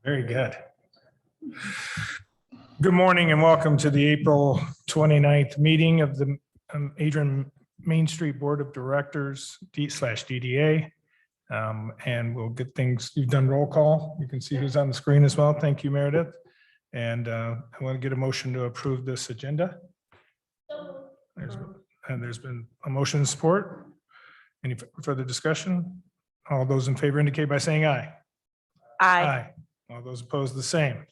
Very good. Good morning and welcome to the April 29th meeting of the Adrian Main Street Board of Directors /DDA. And we'll get things, you've done roll call. You can see who's on the screen as well. Thank you, Meredith. And I want to get a motion to approve this agenda. There's been a motion and support. Any further discussion? All those in favor indicate by saying aye. Aye. All those opposed, the same.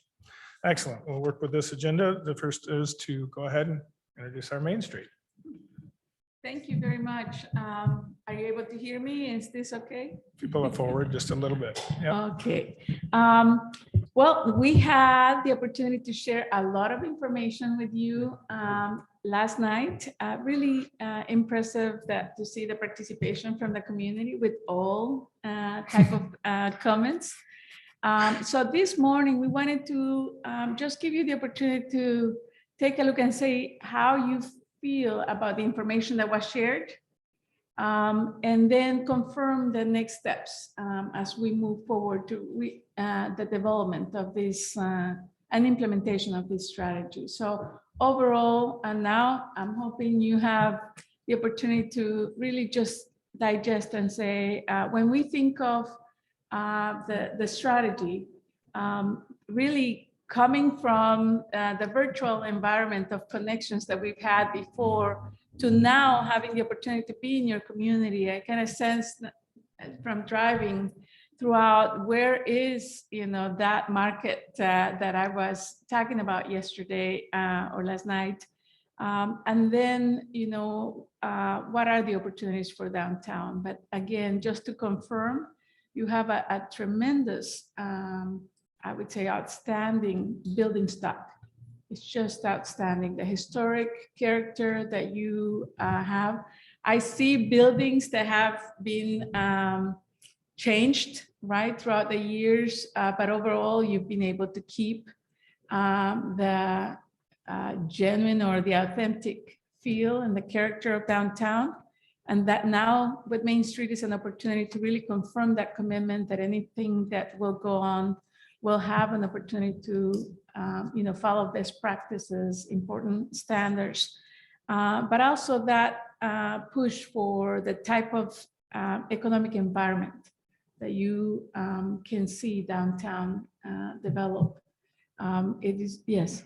Excellent. We'll work with this agenda. The first is to go ahead and introduce our Main Street. Thank you very much. Are you able to hear me? Is this okay? If you pull it forward just a little bit. Yep. Okay. Well, we had the opportunity to share a lot of information with you last night. Really impressive to see the participation from the community with all type of comments. So this morning, we wanted to just give you the opportunity to take a look and say how you feel about the information that was shared, and then confirm the next steps as we move forward to the development of this and implementation of this strategy. So overall, and now I'm hoping you have the opportunity to really just digest and say, when we think of the strategy, really coming from the virtual environment of connections that we've had before to now having the opportunity to be in your community, I kind of sense from driving throughout where is, that market that I was talking about yesterday or last night. And then, what are the opportunities for downtown? But again, just to confirm, you have a tremendous, I would say, outstanding building stock. It's just outstanding. The historic character that you have. I see buildings that have been changed, right, throughout the years, but overall, you've been able to keep the genuine or the authentic feel and the character of downtown. And that now with Main Street is an opportunity to really confirm that commitment that anything that will go on will have an opportunity to, follow best practices, important standards, but also that push for the type of economic environment that you can see downtown develop. It is, yes.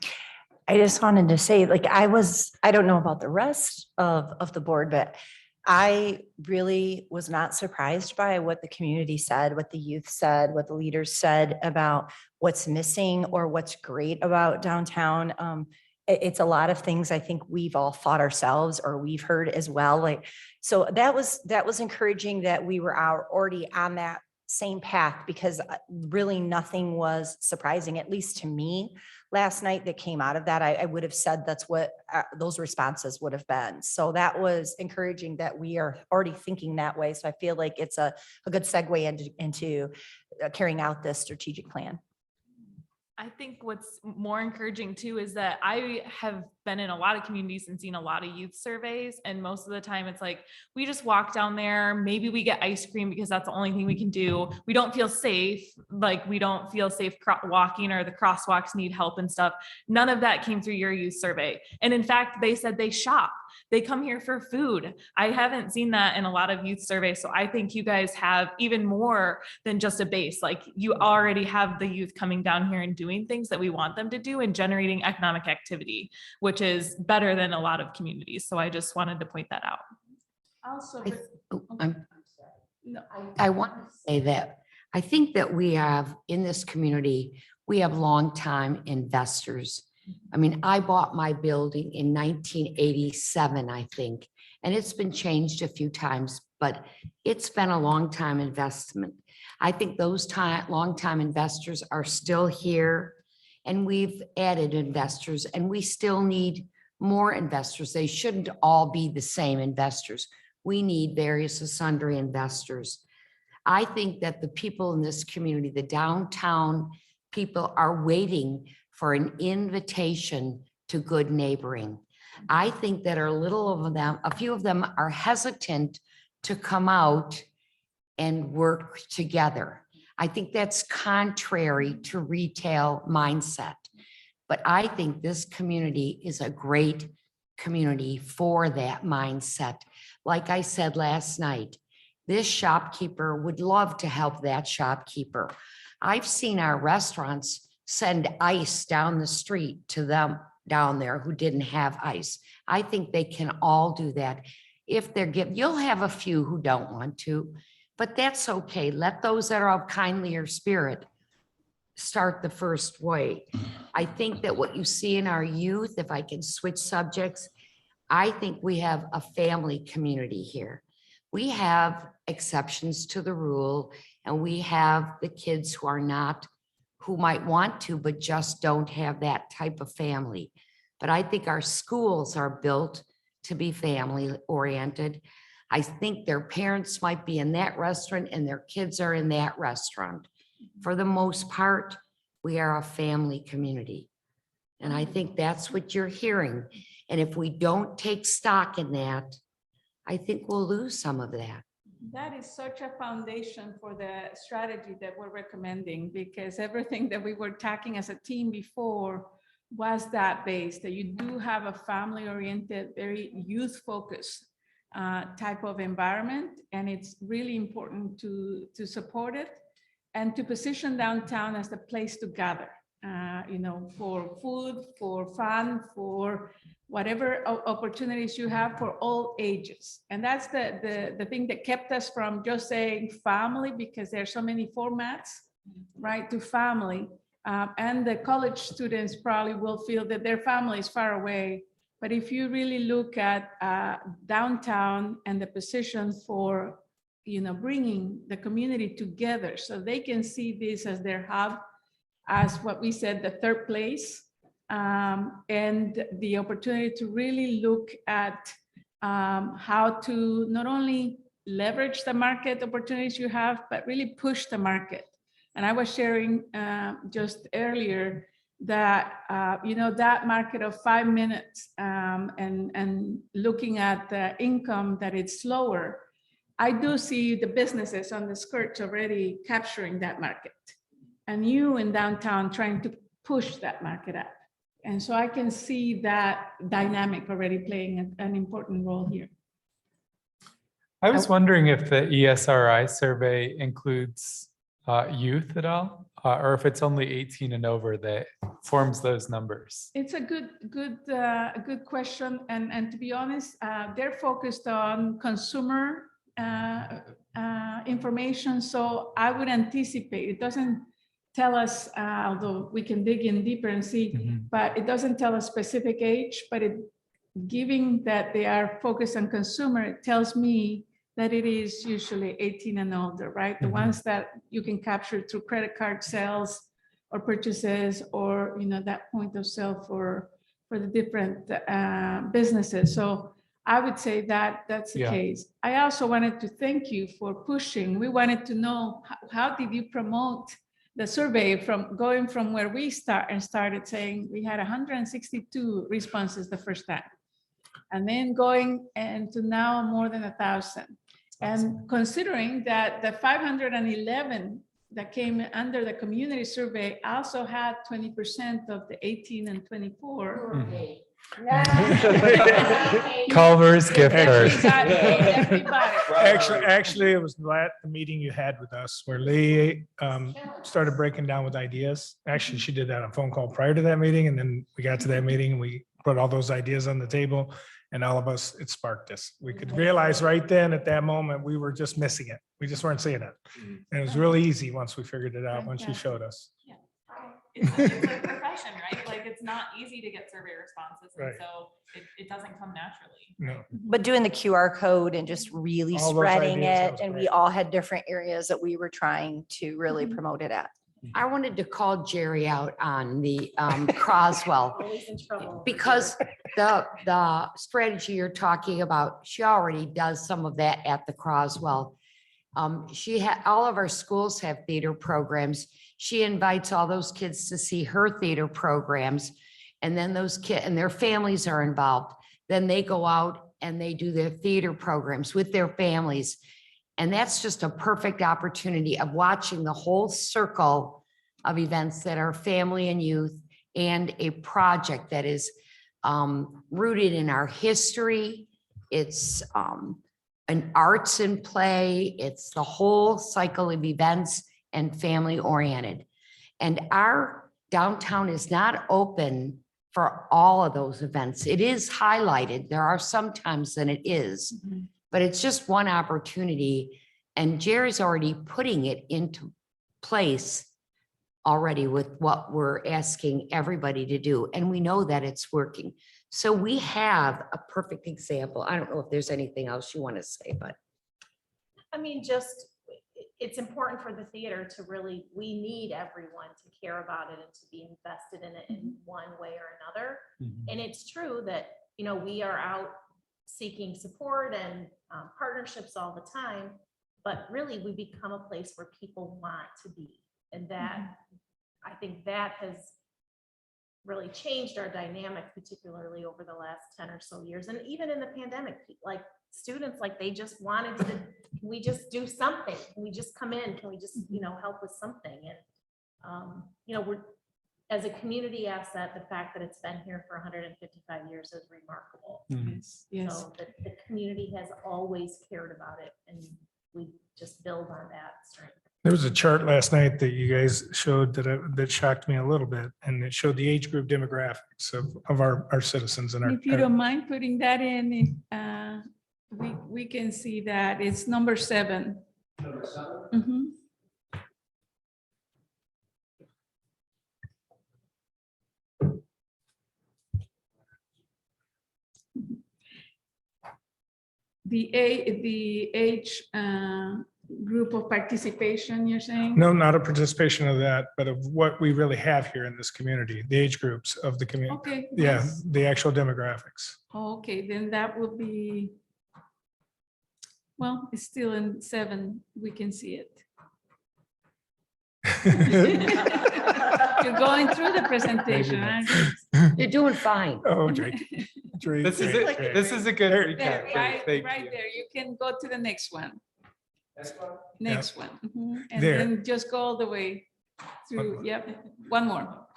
I just wanted to say, I don't know about the rest of the board, but I really was not surprised by what the community said, what the youth said, what the leaders said about what's missing or what's great about downtown. It's a lot of things I think we've all thought ourselves or we've heard as well. So that was encouraging that we were already on that same path, because really nothing was surprising, at least to me last night, that came out of that. I would have said that's what those responses would have been. So that was encouraging that we are already thinking that way. So I feel like it's a good segue into carrying out this strategic plan. I think what's more encouraging too is that I have been in a lot of communities and seen a lot of youth surveys, and most of the time it's like we just walk down there, maybe we get ice cream because that's the only thing we can do. We don't feel safe, we don't feel safe walking, or the crosswalks need help and stuff. None of that came through your youth survey. And in fact, they said they shop. They come here for food. I haven't seen that in a lot of youth surveys. So I think you guys have even more than just a base. You already have the youth coming down here and doing things that we want them to do and generating economic activity, which is better than a lot of communities. So I just wanted to point that out. Also, I want to say that I think that we have in this community, we have longtime investors. I mean, I bought my building in 1987, I think, and it's been changed a few times, but it's been a long time investment. I think those long-time investors are still here, and we've added investors, and we still need more investors. They shouldn't all be the same investors. We need various and sundry investors. I think that the people in this community, the downtown people, are waiting for an invitation to good neighboring. I think that a few of them are hesitant to come out and work together. I think that's contrary to retail mindset. But I think this community is a great community for that mindset. Like I said last night, this shopkeeper would love to help that shopkeeper. I've seen our restaurants send ice down the street to them down there who didn't have ice. I think they can all do that. If they're given, you'll have a few who don't want to, but that's okay. Let those that are of kindlier spirit start the first way. I think that what you see in our youth, if I can switch subjects, I think we have a family community here. We have exceptions to the rule, and we have the kids who are not, who might want to, but just don't have that type of family. But I think our schools are built to be family oriented. I think their parents might be in that restaurant and their kids are in that restaurant. For the most part, we are a family community. And I think that's what you're hearing. And if we don't take stock in that, I think we'll lose some of that. That is such a foundation for the strategy that we're recommending, because everything that we were talking as a team before was that base, that you do have a family-oriented, very youth-focused type of environment, and it's really important to support it and to position downtown as the place to gather, for food, for fun, for whatever opportunities you have for all ages. And that's the thing that kept us from just saying family, because there's so many formats, right, to family. And the college students probably will feel that their family is far away. But if you really look at downtown and the position for, bringing the community together so they can see this as their hub, as what we said, the third place, and the opportunity to really look at how to not only leverage the market opportunities you have, but really push the market. And I was sharing just earlier that, that market of 5 minutes and looking at the income that it's slower, I do see the businesses on the skirts already capturing that market. And you in downtown trying to push that market up. And so I can see that dynamic already playing an important role here. I was wondering if the ESRI survey includes youth at all, or if it's only 18 and over that forms those numbers. It's a good question. And to be honest, they're focused on consumer information. So I would anticipate, it doesn't tell us, although we can dig in deeper and see, but it doesn't tell a specific age, but giving that they are focused on consumer, it tells me that it is usually 18 and older, right? The ones that you can capture through credit card sales or purchases, or that point of sale for the different businesses. So I would say that that's the case. I also wanted to thank you for pushing. We wanted to know, how did you promote the survey from going from where we started saying we had 162 responses the first time, and then going to now more than 1,000. And considering that the 511 that came under the community survey also had 20% of the 18 and 24. Culver's gift Everybody, card. everybody. Actually, it was the meeting you had with us where Lee started breaking down with ideas. Actually, she did that on a phone call prior to that meeting. And then we got to that meeting, we put all those ideas on the table, and all of us, it sparked this. We could realize right then at that moment, we were just missing it. We just weren't seeing it. And it was really easy once we figured it out, once you showed us. It's a profession, right? Like, it's not easy to get survey responses, and Right. so it doesn't come naturally. No. But doing the QR code and just really All those spreading ideas, that it, was and we great. all had different areas that we were trying to really promote it at. I wanted to call Jerry out on the Croswell, because the strategy you're talking about, she already does some of that at the Croswell. All of our schools have theater programs. She invites all those kids to see her theater programs, and then those kids and their families are involved. Then they go out and they do their theater programs with their families. And that's just a perfect opportunity of watching the whole circle of events that are family and youth, and a project that is rooted in our history. It's an arts and play. It's the whole cycle of events and family oriented. And our downtown is not open for all of those events. It is highlighted. There are some times that it is, but it's just one opportunity. And Jerry's already putting it into place already with what we're asking everybody to do. And we know that it's working. So we have a perfect example. I don't know if there's anything else you want to say, but. I mean, just, it's important for the theater to really, we need everyone to care about it and to be invested in it in one way or another. And it's true that, you know, we are out seeking support and partnerships all the time, but really we become a place where people want to be. And that, I think that has really changed our dynamic, particularly over the last 10 or so years. And even in the pandemic, like students, like they just wanted to, can we just do something? Can we just come in? Can we just, you know, help with something? And, you know, we're, as a community asset, the fact that it's been here for 155 years is remarkable. Yes, yes. So the community has always cared about it, and we just build on that strength. There was a chart last night that you guys showed that shocked me a little bit, and it showed the age group demographics of our citizens and our. If you don't mind putting that in, we can see that it's number 7. Number 7? Mhm. The age group of participation, you're saying? No, not a participation of that, but of what we really have here in this community, the age groups of the community. Okay. Yeah, yes. the actual demographics. Okay, then that would be, well, it's still in 7. We can see it. You're going through the presentation, aren't you? You're doing fine. Oh, Drake. Drake, This is Drake, it. Drake. This is a good There, recap. Jake. right, Thank right you. there. You can go to the next one. Next one. Next one. Mhm. And There. then just go all the way through. Yep, one more.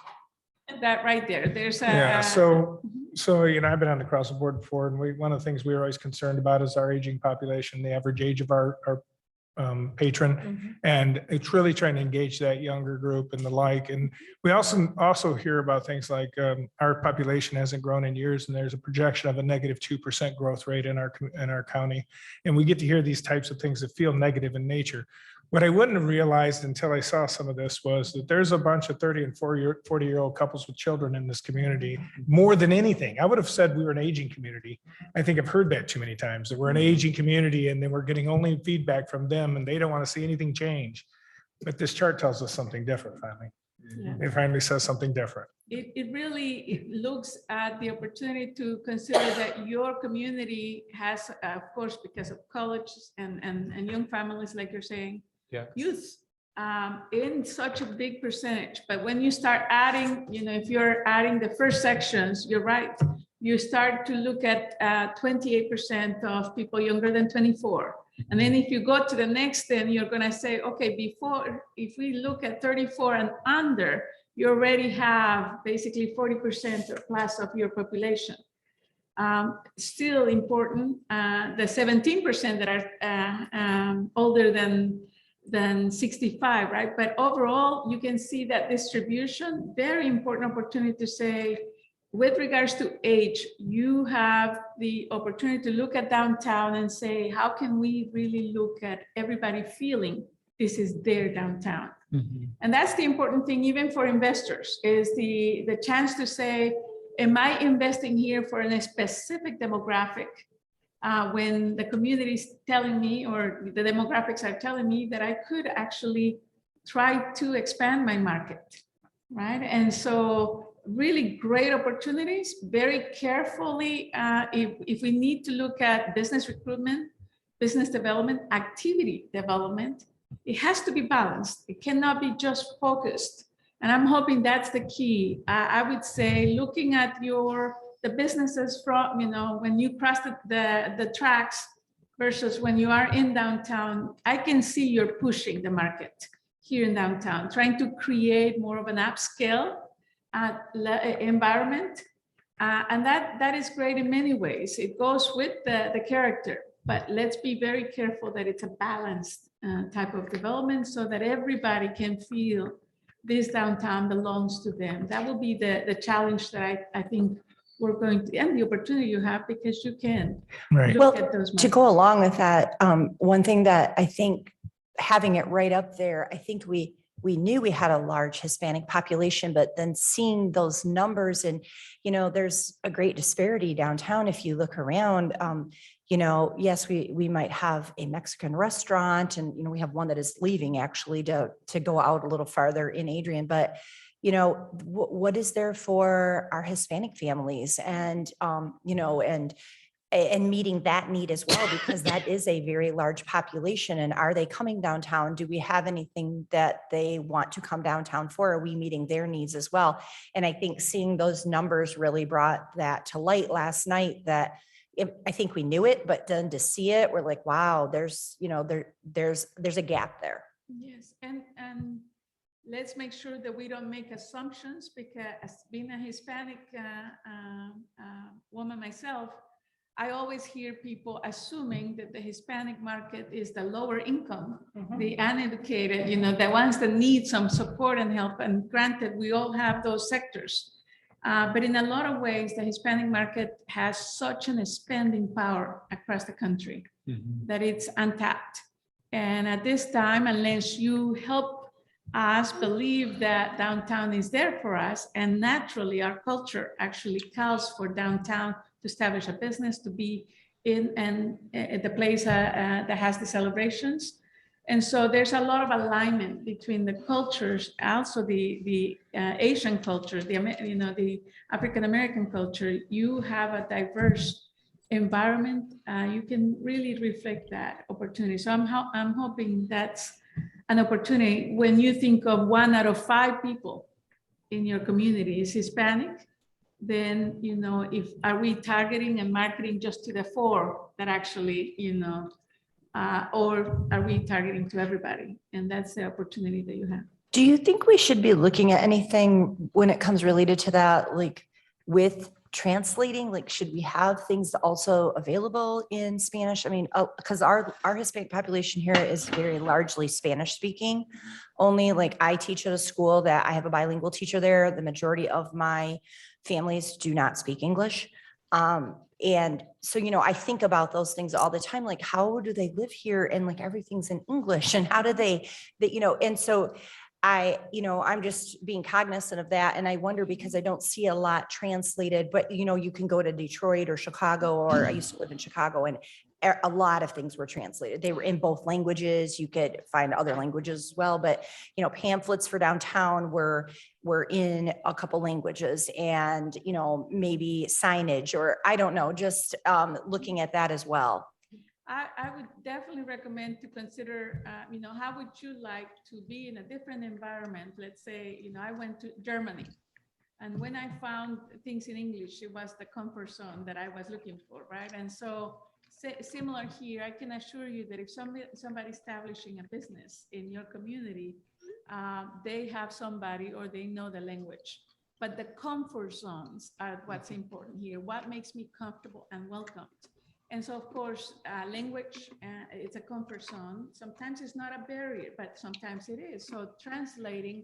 That right there. There's a. Yeah, so, you know, I've been on the cross the board before, and one of the things we were always concerned about is our aging population, the average age of our patron. And it's really trying to engage that younger group and the like. And we also hear about things like our population hasn't grown in years, and there's a projection of a -2% growth rate in our county. And we get to hear these types of things that feel negative in nature. What I wouldn't have realized until I saw some of this was that there's a bunch of 30 and 40-year-old couples with children in this community more than anything. I would have said we were an aging community. I think I've heard that too many times, that we're an aging community and then we're getting only feedback from them and they don't want to see anything change. But this chart tells us something different finally. Yeah. It finally says something different. It really looks at the opportunity to consider that your community has, of course, because of colleges and young families, like you're saying, Yeah. youth in such a big percentage. But when you start adding, you know, if you're adding the first sections, you're right. You start to look at 28% of people younger than 24. And then if you go to the next, then you're going to say, okay, before, if we look at 34 and under, you already have basically 40% or plus of your population. Still important, the 17% that are older than 65, right? But overall, you can see that distribution, very important opportunity to say, with regards to age, you have the opportunity to look at downtown and say, how can we really look at everybody feeling this is their downtown? And that's the important thing, even for investors, is the chance to say, am I investing here for a specific demographic? When the community is telling me, or the demographics are telling me that I could actually try to expand my market, right? And so really great opportunities, very carefully, if we need to look at business recruitment, business development, activity development, it has to be balanced. It cannot be just focused. And I'm hoping that's the key. I would say looking at the businesses from, you know, when you cross the tracks versus when you are in downtown, I can see you're pushing the market here in downtown, trying to create more of an upscale environment. And that is great in many ways. It goes with the character, but let's be very careful that it's a balanced type of development so that everybody can feel this downtown belongs to them. That will be the challenge that I think we're going to, and the opportunity you have, because you can Right. look Well, at those. to go along with that, one thing that I think having it right up there, I think we knew we had a large Hispanic population, but then seeing those numbers and, there's a great disparity downtown. If you look around, yes, we might have a Mexican restaurant and, we have one that is leaving actually to go out a little farther in Adrian, but what is there for our Hispanic families and, and meeting that need as well, because that is a very large population. And are they coming downtown? Do we have anything that they want to come downtown for? Are we meeting their needs as well? And I think seeing those numbers really brought that to light last night, that I think we knew it, but then to see it, we're like, wow, there's a gap there. Yes, and let's make sure that we don't make assumptions, because as being a Hispanic woman myself, I always hear people assuming that the Hispanic market is the lower income, the uneducated, the ones that need some support and help. And granted, we all have those sectors. But in a lot of ways, the Hispanic market has such an spending power across the country that it's untapped. And at this time, unless you help us believe that downtown is there for us, and naturally our culture actually calls for downtown to establish a business, to be in and the place that has the celebrations. And so there's a lot of alignment between the cultures, also the Asian culture, the African-American culture. You have a diverse environment. You can really reflect that opportunity. So I'm hoping that's an opportunity. When you think of 1 out of 5 people in your community is Hispanic, then, if are we targeting and marketing just to the 4 that actually, or are we targeting to everybody? And that's the opportunity that you have. Do you think we should be looking at anything when it comes related to that, like with translating, like should we have things also available in Spanish? I mean, because our Hispanic population here is very largely Spanish speaking. Only like I teach at a school that I have a bilingual teacher there. The majority of my families do not speak English. And so, I think about those things all the time, like how do they live here and like everything's in English and how do they and so I'm just being cognizant of that. And I wonder, because I don't see a lot translated, but you can go to Detroit or Chicago, or I used to live in Chicago, and a lot of things were translated. They were in both languages. You could find other languages as well, but pamphlets for downtown were in a couple languages, and maybe signage, or I don't know, just looking at that as well. I would definitely recommend to consider, how would you like to be in a different environment? Let's say, I went to Germany, and when I found things in English, it was the comfort zone that I was looking for, right? And so similar here, I can assure you that if somebody establishing a business in your community, they have somebody or they know the language. But the comfort zones are what's important here. What makes me comfortable and welcomed? And so, of course, language, it's a comfort zone. Sometimes it's not a barrier, but sometimes it is. So translating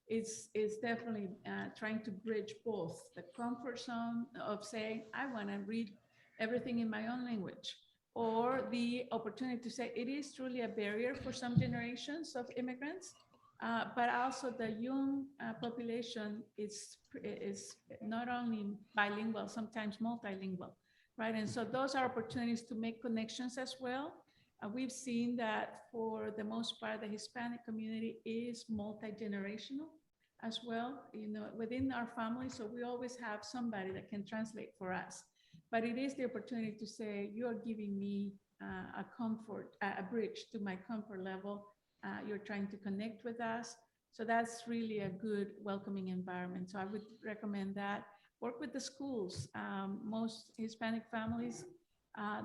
is definitely trying to bridge both the comfort zone of saying, I want to read everything in my own language, or the opportunity to say it is truly a barrier for some generations of immigrants, but also the young population is not only bilingual, sometimes multilingual. Right, and so those are opportunities to make connections as well. We've seen that for the most part, the Hispanic community is multi-generational as well, within our family. So we always have somebody that can translate for us. But it is the opportunity to say, you're giving me a bridge to my comfort level. You're trying to connect with us. So that's really a good welcoming environment. So I would recommend that. Work with the schools. Most Hispanic families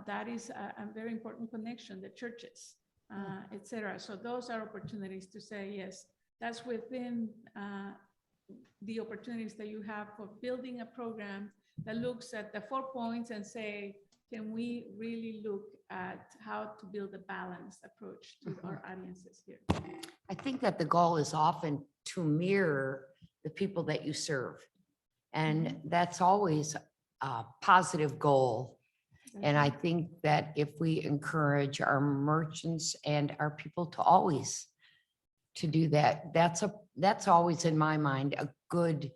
that is a very important connection, the churches, et cetera. So those are opportunities to say, yes, that's within the opportunities that you have for building a program that looks at the 4 points and say, can we really look at how to build a balanced approach to our audiences here? I think that the goal is often to mirror the people that you serve. And that's always a positive goal. And I think that if we encourage our merchants and our people to always to do that, that's always in my mind a good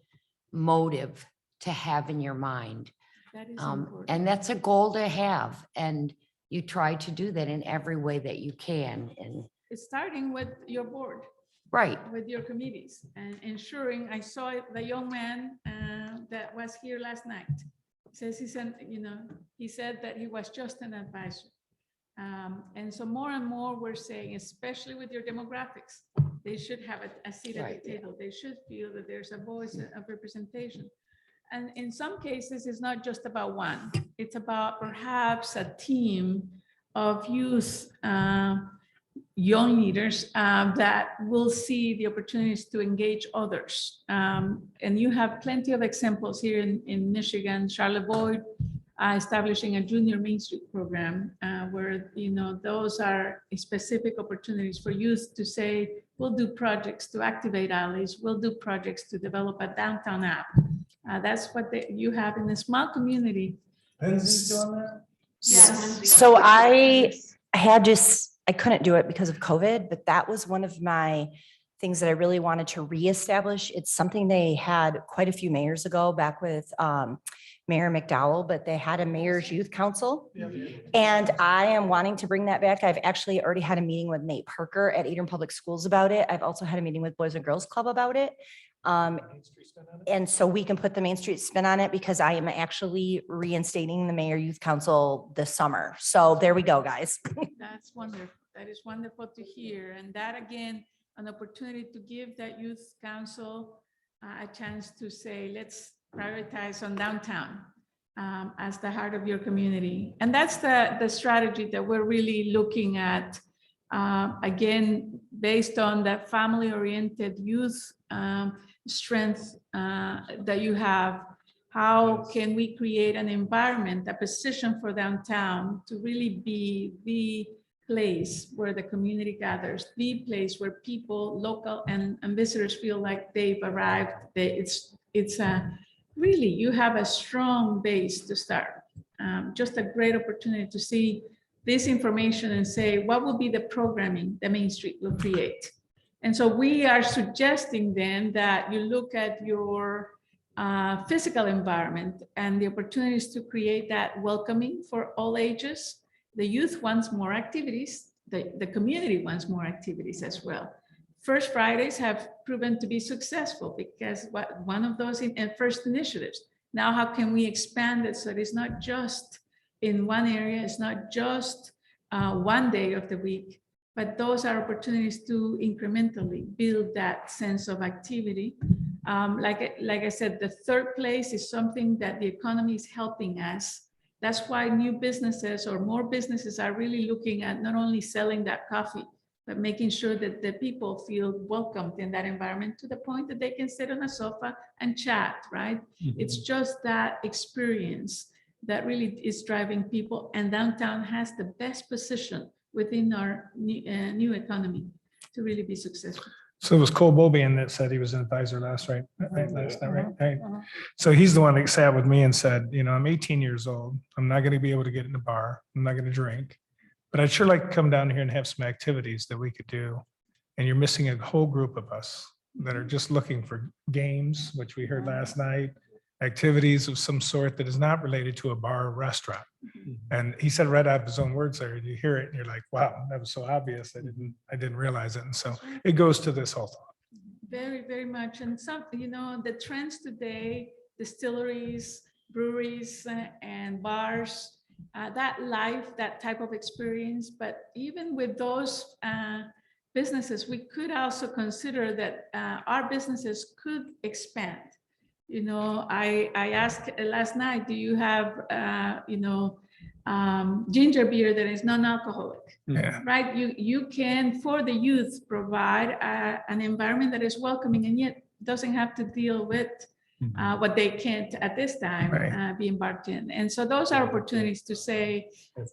motive to have in your mind. That is important. And that's a goal to have. And you try to do that in every way that you can. And It's starting with your board, right. with your committees, and ensuring. I saw the young man that was here last night. Says he said that he was just an advisor. And so more and more we're saying, especially with your demographics, they should have a seat at Right, the table. They should feel that there's a voice of representation. And in some cases, it's not just about one. It's about perhaps a team of youth, young leaders that will see the opportunities to engage others. And you have plenty of examples here in Michigan. Charlotte Boyd establishing a junior Main Street program where those are specific opportunities for youth to say, we'll do projects to activate alleys, we'll do projects to develop a downtown app. That's what you have in a small community. Lindsay's doing that? Yes. So I couldn't do it because of COVID, but that was one of my things that I really wanted to reestablish. It's something they had quite a few mayors ago, back with Mayor McDowell, but they had a mayor's youth council. And I am wanting to bring that back. I've actually already had a meeting with Nate Parker at Adrian Public Schools about it. I've also had a meeting with Boys and Girls Club about it. And so we can put the Main Street spin on it, because I am actually reinstating the Mayor Youth Council this summer. So there we go, guys. That's wonderful. That is wonderful to hear. And that, again, an opportunity to give that youth council a chance to say, let's prioritize on downtown as the heart of your community. And that's the strategy that we're really looking at, again, based on that family-oriented youth strength that you have. How can we create an environment, a position for downtown to really be the place where the community gathers, the place where people, local and visitors, feel like they've arrived. It's really, you have a strong base to start. Just a great opportunity to see this information and say, what will be the programming that Main Street will create? And so we are suggesting then that you look at your physical environment and the opportunities to create that welcoming for all ages. The youth wants more activities. The community wants more activities as well. First Fridays have proven to be successful because one of those first initiatives. Now, how can we expand it so it's not just in one area, it's not just one day of the week, but those are opportunities to incrementally build that sense of activity. Like I said, the third place is something that the economy is helping us. That's why new businesses or more businesses are really looking at not only selling that coffee, but making sure that the people feel welcomed in that environment to the point that they can sit on a sofa and chat, right? It's just that experience that really is driving people, and downtown has the best position within our new economy to really be successful. So it was Cole Bobian that said he was an advisor last night, right? So he's the one that sat with me and said, I'm 18 years old. I'm not going to be able to get in a bar. I'm not going to drink, but I'd sure like to come down here and have some activities that we could do. And you're missing a whole group of us that are just looking for games, which we heard last night, activities of some sort that is not related to a bar or restaurant. And he said right out of his own words there, you hear it and you're like, wow, that was so obvious. I didn't realize it. And so it goes to this whole thought. Very, very much. And some, the trends today, distilleries, breweries, and bars, that life, that type of experience. But even with those businesses, we could also consider that our businesses could expand. I asked last night, do you have, ginger beer that is non-alcoholic, Yeah. right? You can, for the youth, provide an environment that is welcoming and yet doesn't have to deal with what they can't at this time Right. be embarked in. And so those are opportunities to say,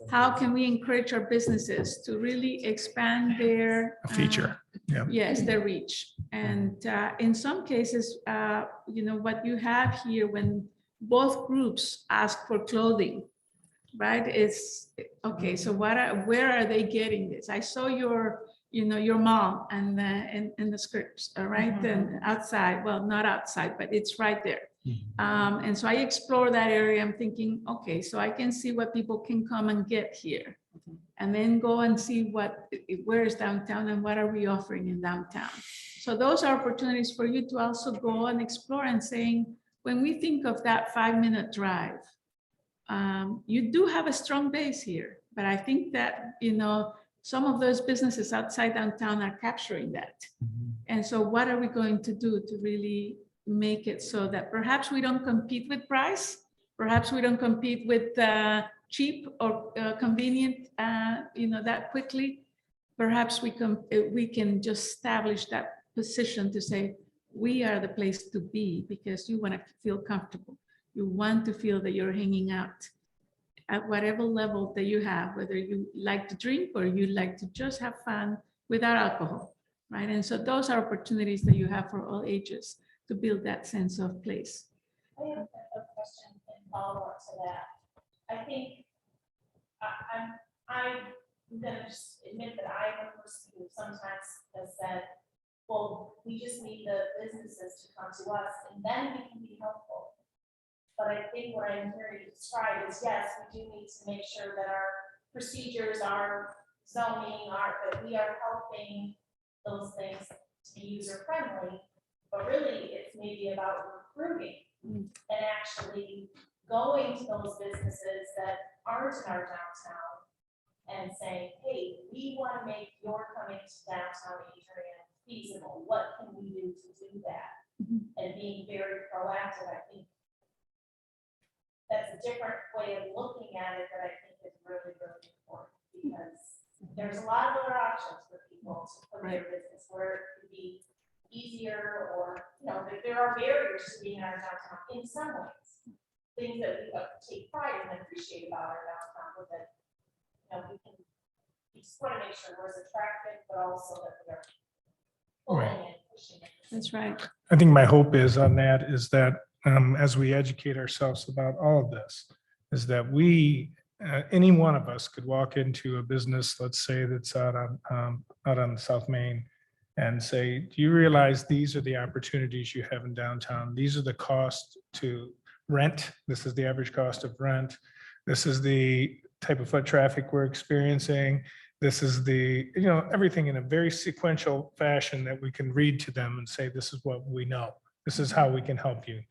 how can we encourage our businesses to really expand their A feature. Yeah. yes, their reach. And in some cases, what you have here when both groups ask for clothing, right? It's okay. So where are they getting this? I saw your mom and the skirts, all right, and outside. Well, not outside, but it's right there. And so I explore that area. I'm thinking, okay, so I can see what people can come and get here, and then go and see where is downtown and what are we offering in downtown. So those are opportunities for you to also go and explore and saying, when we think of that 5-minute drive, you do have a strong base here, but I think that, some of those businesses outside downtown are capturing that. And so what are we going to do to really make it so that perhaps we don't compete with price, perhaps we don't compete with cheap or convenient, that quickly. Perhaps we can just establish that position to say, we are the place to be because you want to feel comfortable. You want to feel that you're hanging out at whatever level that you have, whether you like to drink or you like to just have fun without alcohol, right? And so those are opportunities that you have for all ages to build that sense of place. I have a question and follow up to that. I think I'm gonna just admit that I'm a person who sometimes has said, well, we just need the businesses to come to us and then we can be helpful. But I think what I'm hearing you describe is, yes, we do need to make sure that our procedures, our zoning, that we are helping those things to be user friendly. But really, it's maybe about recruiting and actually going to those businesses that aren't in our downtown and saying, hey, we want to make your coming to downtown Adrian feasible. What can we do to do that? And being very proactive, I think that's a different way of looking at it that I think is really, really important, because there's a lot of other options for people to put their business where it could be easier, or, there are barriers to being in our downtown in some ways. Things that we take pride and appreciate about our downtown, but that, we just want to make sure we're as attractive, but also that we're pulling and pushing it. That's right. I think my hope is on that is that as we educate ourselves about all of this, is that any one of us could walk into a business, let's say that's out on South Main, and say, do you realize these are the opportunities you have in downtown? These are the costs to rent. This is the average cost of rent. This is the type of foot traffic we're experiencing. This is everything in a very sequential fashion that we can read to them and say, this is what we know. This is how we can help you.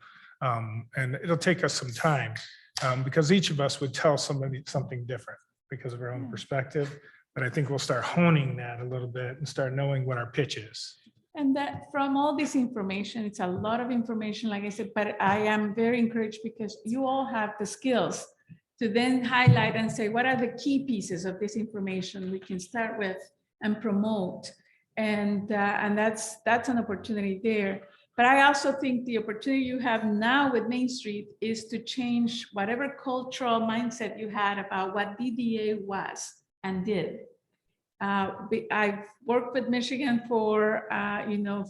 And it'll take us some time because each of us would tell somebody something different because of our own perspective. But I think we'll start honing that a little bit and start knowing what our pitch is. And that from all this information, it's a lot of information, like I said, but I am very encouraged because you all have the skills to then highlight and say, what are the key pieces of this information we can start with and promote? And that's an opportunity there. But I also think the opportunity you have now with Main Street is to change whatever cultural mindset you had about what DDA was and did. I've worked with Michigan for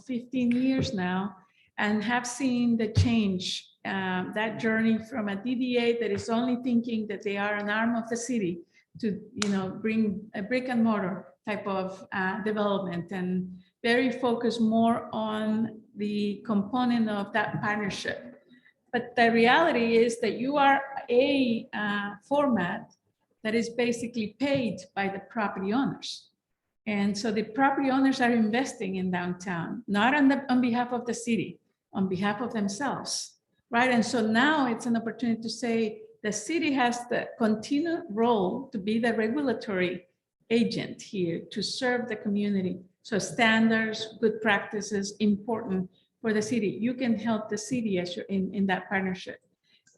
15 years now, and have seen the change, that journey from a DDA that is only thinking that they are an arm of the city to bring a brick and mortar type of development, and very focused more on the component of that partnership. But the reality is that you are a format that is basically paid by the property owners. And so the property owners are investing in downtown, not on behalf of the city, on behalf of themselves, right? And so now it's an opportunity to say the city has the continued role to be the regulatory agent here to serve the community. So standards, good practices, important for the city. You can help the city as you're in that partnership.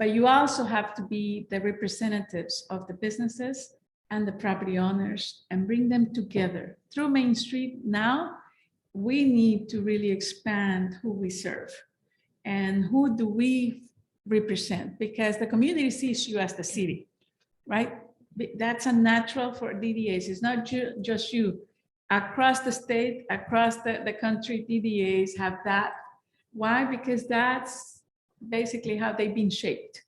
but you also have to be the representatives of the businesses and the property owners and bring them together. Through Main Street now, we need to really expand who we serve and who do we represent, because the community sees you as the city, right? That's a natural for DDAs. It's not just you. Across the state, across the country, DDAs have that. Why? Because that's basically how they've been shaped.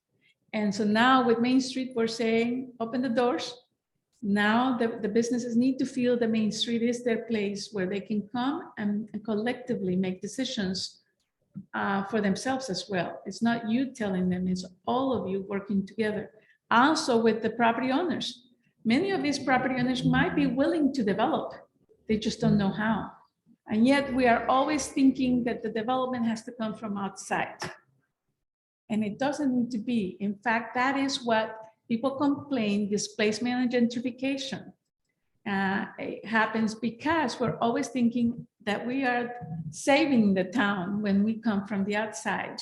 And so now with Main Street, we're saying, open the doors. Now the businesses need to feel the Main Street is their place where they can come and collectively make decisions for themselves as well. It's not you telling them, it's all of you working together. Also with the property owners. Many of these property owners might be willing to develop. They just don't know how. And yet we are always thinking that the development has to come from outside. And it doesn't need to be. In fact, that is what people complain, displacement and gentrification. It happens because we're always thinking that we are saving the town when we come from the outside.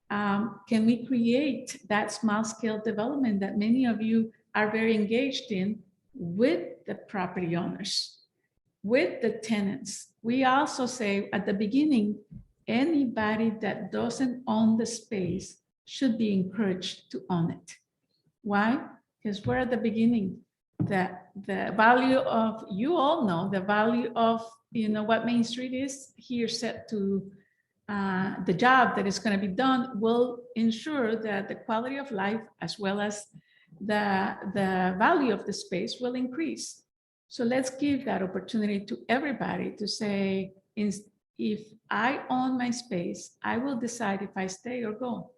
Can we create that small scale development that many of you are very engaged in with the property owners, with the tenants? We also say at the beginning, anybody that doesn't own the space should be encouraged to own it. Why? Because we're at the beginning. That the value of, you all know, the value of, what Main Street is here set to the job that is going to be done will ensure that the quality of life as well as the value of the space will increase. So let's give that opportunity to everybody to say, if I own my space, I will decide if I stay or go.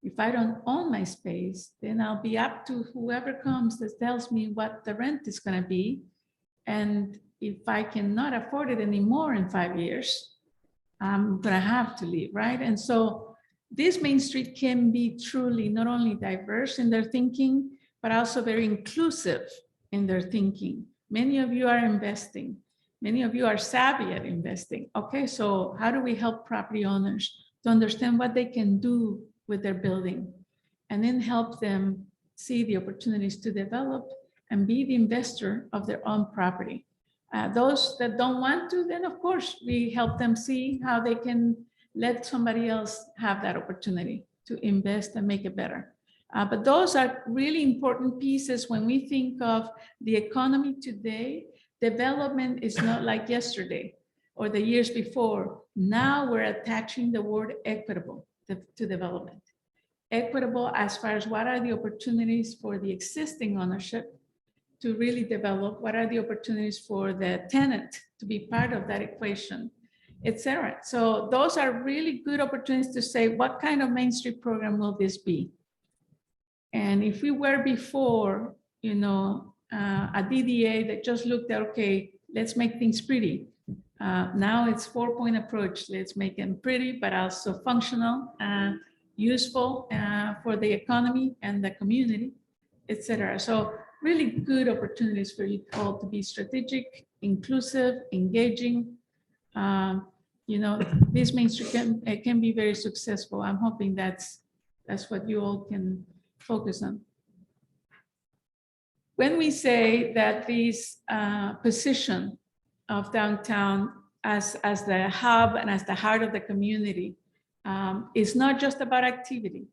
If I don't own my space, then I'll be up to whoever comes that tells me what the rent is going to be. And if I cannot afford it anymore in 5 years, I'm going to have to leave, right? And so this Main Street can be truly not only diverse in their thinking, but also very inclusive in their thinking. Many of you are investing. Many of you are savvy at investing. Okay, so how do we help property owners to understand what they can do with their building, and then help them see the opportunities to develop and be the investor of their own property. Those that don't want to, then of course, we help them see how they can let somebody else have that opportunity to invest and make it better. But those are really important pieces when we think of the economy today. Development is not like yesterday or the years before. Now we're attaching the word equitable to development. Equitable as far as what are the opportunities for the existing ownership to really develop, what are the opportunities for the tenant to be part of that equation, etc. So those are really good opportunities to say, what kind of Main Street program will this be? And if we were before, a DDA that just looked at, okay, let's make things pretty. Now it's 4-point approach. Let's make them pretty, but also functional, useful for the economy and the community, etc. So really good opportunities for you all to be strategic, inclusive, engaging. This Main Street can be very successful. I'm hoping that's what you all can focus on. When we say that this position of downtown as the hub and as the heart of the community is not just about activity,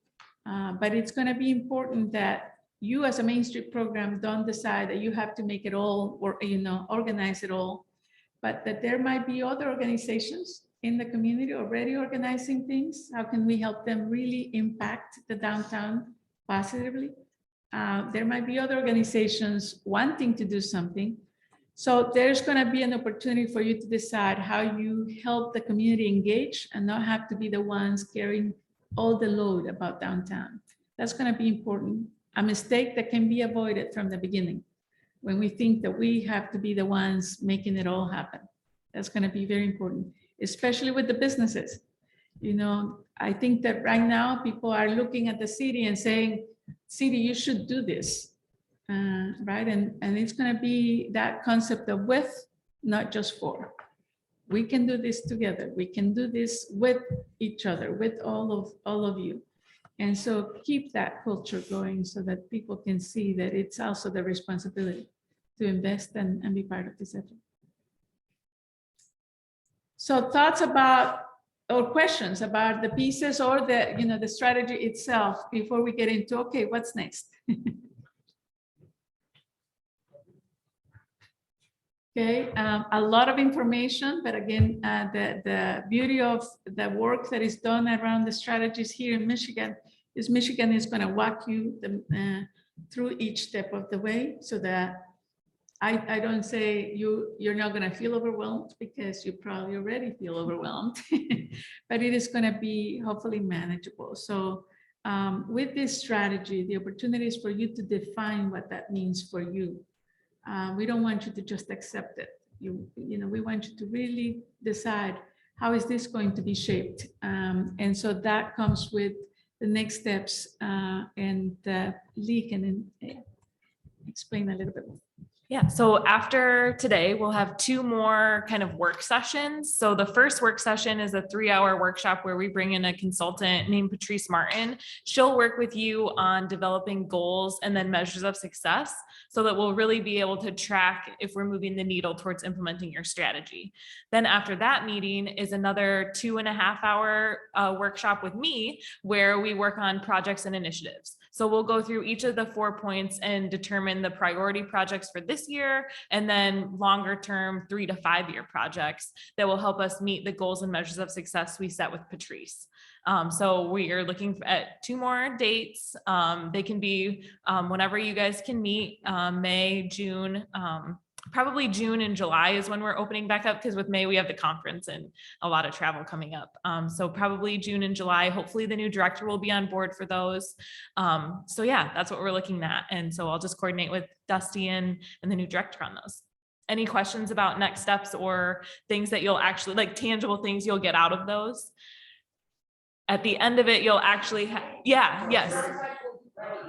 but it's going to be important that you as a Main Street program don't decide that you have to make it all or organize it all, but that there might be other organizations in the community already organizing things. How can we help them really impact the downtown positively? There might be other organizations wanting to do something. So there's going to be an opportunity for you to decide how you help the community engage and not have to be the ones carrying all the load about downtown. That's going to be important. A mistake that can be avoided from the beginning when we think that we have to be the ones making it all happen. That's going to be very important, especially with the businesses. I think that right now people are looking at the city and saying, city, you should do this. Right, and it's going to be that concept of with, not just for. We can do this together. We can do this with each other, with all of you. And so keep that culture going so that people can see that it's also their responsibility to invest and be part of this effort. So thoughts about or questions about the pieces or the, the strategy itself before we get into, okay, what's next? Okay, a lot of information, but again, the beauty of the work that is done around the strategies here in Michigan is Michigan is going to walk you through each step of the way, so that I don't say you're not going to feel overwhelmed, because you probably already feel overwhelmed, but it is going to be hopefully manageable. So with this strategy, the opportunity is for you to define what that means for you. We don't want you to just accept it. We want you to really decide, how is this going to be shaped? And so that comes with the next steps, and Lee can explain a little bit more. Yeah, so after today, we'll have 2 more kind of work sessions. So the first work session is a 3-hour workshop where we bring in a consultant named Patrice Martin. She'll work with you on developing goals and then measures of success, so that we'll really be able to track if we're moving the needle towards implementing your strategy. Then after that meeting is another 2.5-hour workshop with me, where we work on projects and initiatives. So we'll go through each of the 4 points and determine the priority projects for this year, and then longer term 3 to 5 year projects that will help us meet the goals and measures of success we set with Patrice. So we are looking at 2 more dates. They can be whenever you guys can meet, May, June, probably June and July is when we're opening back up, because with May we have the conference and a lot of travel coming up. So probably June and July. Hopefully the new director will be on board for those. So yeah, that's what we're looking at. And so I'll just coordinate with Dusty and the new director on those. Any questions about next steps or things that you'll actually, like tangible things you'll get out of those? At the end of it, you'll actually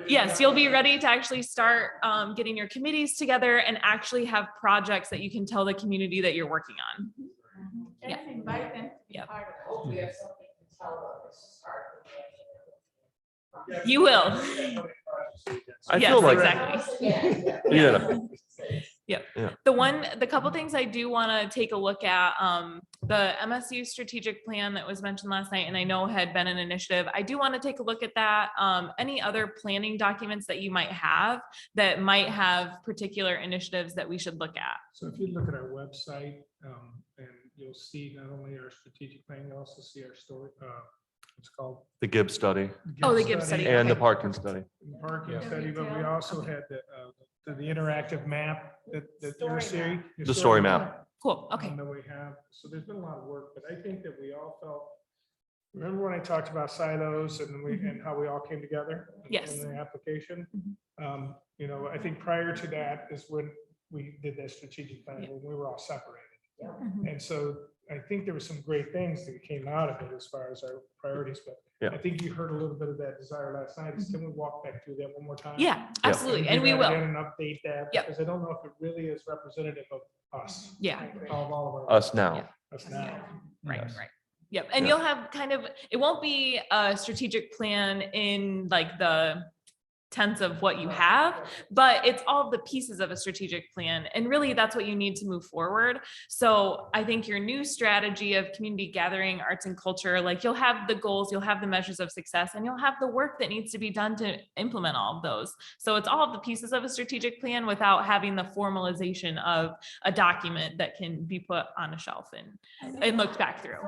yes, you'll be ready to actually start getting your committees together and actually have projects that you can tell the community that you're working on. And invite them to be Yep. part of it. You will. I Yes, feel like exactly. yeah. Yep. Yeah. The couple things I do want to take a look at, the Msu Strategic Plan that was mentioned last night, and I know had been an initiative. I do want to take a look at that. Any other planning documents that you might have that might have particular initiatives that we should look at? So if you look at our website, and you'll see not only our strategic plan, you'll also see our story, it's called. The Gibbs study Oh, the Gibbs study. and the Okay. parking study. Parking Yeah. study, but we also had the interactive map that you're seeing. The story map. Cool. Okay. That we have. So there's been a lot of work, but I think that we all felt, remember when I talked about silos and how we all came together? Yes. In the application? I think prior to that is when we did that strategic plan, when we were all separated. And so I think there were some great things that came out of it as far as our priorities, but Yeah. I think you heard a little bit of that desire last night. Is Can we walk back through that one more time? Yeah, absolutely. And we do that will. again And update that, Yep. because I don't know if it really is representative of us. Yeah. Of all of our. Us now. Yeah. Us now. Right, Yes. right. Yep. And Yeah. you'll have kind of, it won't be a strategic plan in like the tense of what you have, but it's all the pieces of a strategic plan. And really that's what you need to move forward. So I think your new strategy of community gathering, arts and culture, like you'll have the goals, you'll have the measures of success, and you'll have the work that needs to be done to implement all of those. So it's all of the pieces of a strategic plan without having the formalization of a document that can be put on a shelf and looked back through.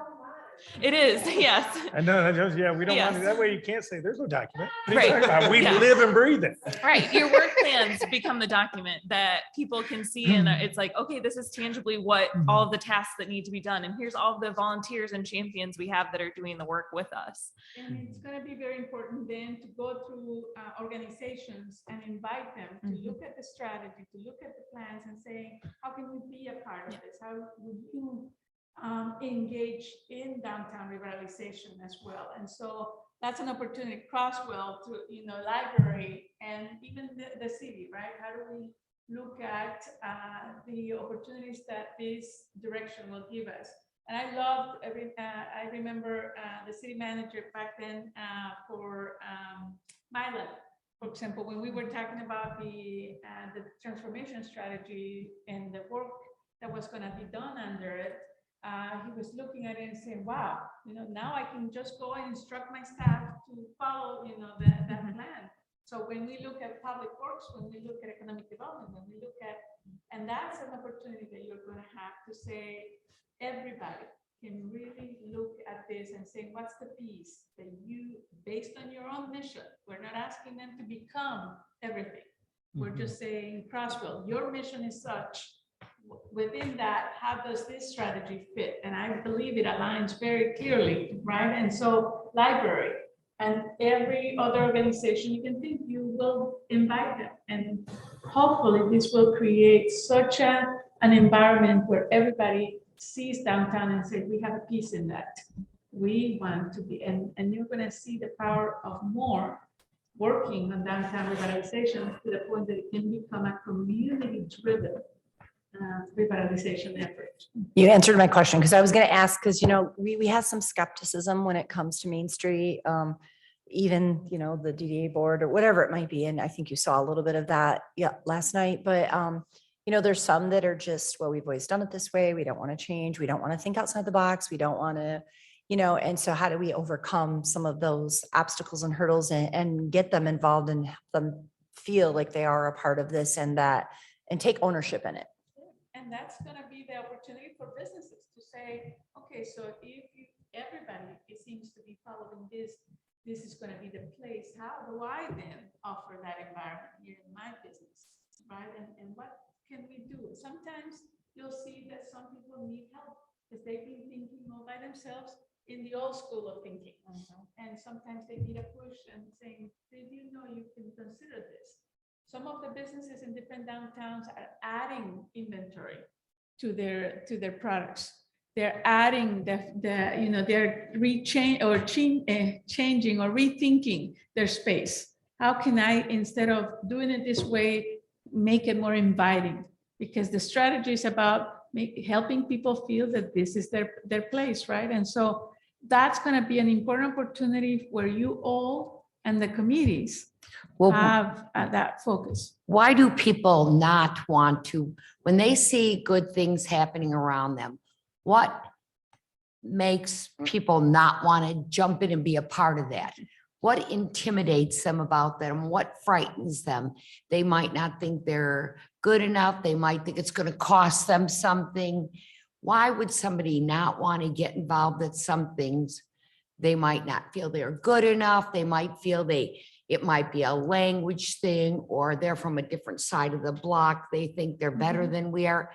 It is, yes. I know, yeah, we don't want Yes. it. That way you can't say there's no document. What are you Right. talking about? We Yeah. live and breathe it. Right, your work plans become the document that people can see, and it's like, okay, this is tangibly what all of the tasks that need to be done, and here's all of the volunteers and champions we have that are doing the work with us. And it's going to be very important then to go through organizations and invite them to look at the strategy, to look at the plans and say, how can we be a part of this? How would you engage in downtown revitalization as well? And so that's an opportunity, Crosswell, to, library and even the city, right? How do we look at the opportunities that this direction will give us? And I loved, I remember the city manager back then for Milan, for example, when we were talking about the transformation strategy and the work that was going to be done under it, he was looking at it and saying, wow, now I can just go and instruct my staff to follow, that plan. So when we look at public works, when we look at economic development, when we look at, and that's an opportunity that you're going to have to say, everybody can really look at this and say, what's the piece that you, based on your own mission, we're not asking them to become everything. We're just saying, Crossville, your mission is such. Within that, how does this strategy fit? And I believe it aligns very clearly, right? And so library and every other organization you can think, you will invite them. And hopefully this will create such an environment where everybody sees downtown and says, we have a piece in that. We want to be, and you're going to see the power of more working on downtown revitalization to the point that it can become a community-driven revitalization effort. You answered my question because I was going to ask, because, we have some skepticism when it comes to Main Street, even, the DDA board or whatever it might be. And I think you saw a little bit of that last night. But, there's some that are just, well, we've always done it this way. We don't want to change. We don't want to think outside the box. We don't want to, and so how do we overcome some of those obstacles and hurdles and get them involved and help them feel like they are a part of this and take ownership in it? And that's going to be the opportunity for businesses to say, okay, so if everybody seems to be following this is going to be the place. How do I then offer that environment here in my business, right? And what can we do? Sometimes you'll see that some people need help because they've been thinking all by themselves in the old school of thinking. And sometimes they need a push and saying, did you know you can consider this? Some of the businesses in different downtowns are adding inventory to their products. They're adding they're changing or rethinking their space. How can I, instead of doing it this way, make it more inviting? Because the strategy is about helping people feel that this is their place, right? And so that's going to be an important opportunity where you all and the committees have that focus. Why do people not want to, when they see good things happening around them, what makes people not want to jump in and be a part of that? What intimidates them about them? What frightens them? They might not think they're good enough. They might think it's going to cost them something. Why would somebody not want to get involved at some things? They might not feel they're good enough. They might feel it might be a language thing, or they're from a different side of the block. They think they're better than we are.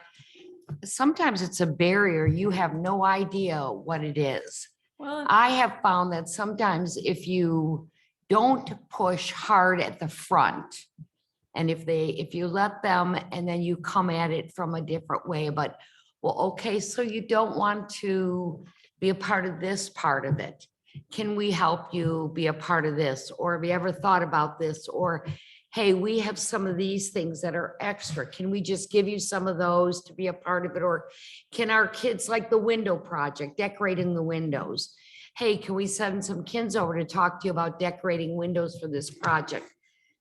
Sometimes it's a barrier. You have no idea what it is. Well, I have found that sometimes if you don't push hard at the front, and if you let them, and then you come at it from a different way, but, well, okay, so you don't want to be a part of this part of it. Can we help you be a part of this? Or have you ever thought about this? Or, hey, we have some of these things that are extra. Can we just give you some of those to be a part of it? Or can our kids, like the window project, decorating the windows? Hey, can we send some kids over to talk to you about decorating windows for this project?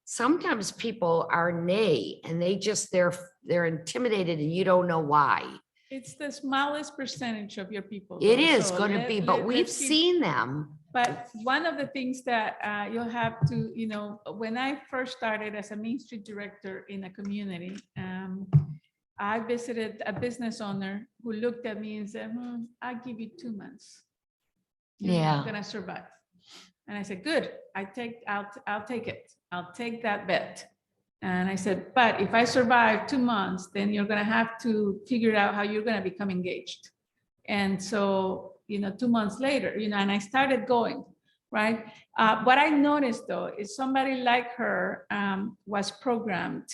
Sometimes people are nay, and they're intimidated and you don't know why. it's the smallest percentage of your people. It though. is So going to be, but we've let's see. seen them. But one of the things that you'll have to, when I first started as a Main Street director in a community, I visited a business owner who looked at me and said, I'll give you 2 months. You're not gonna survive. And I said, good, I'll take it. I'll take that bet. And I said, but if I survive 2 months, then you're gonna have to figure out how you're gonna become engaged. And so, 2 months later, and I started going, right? What I noticed though, is somebody like her was programmed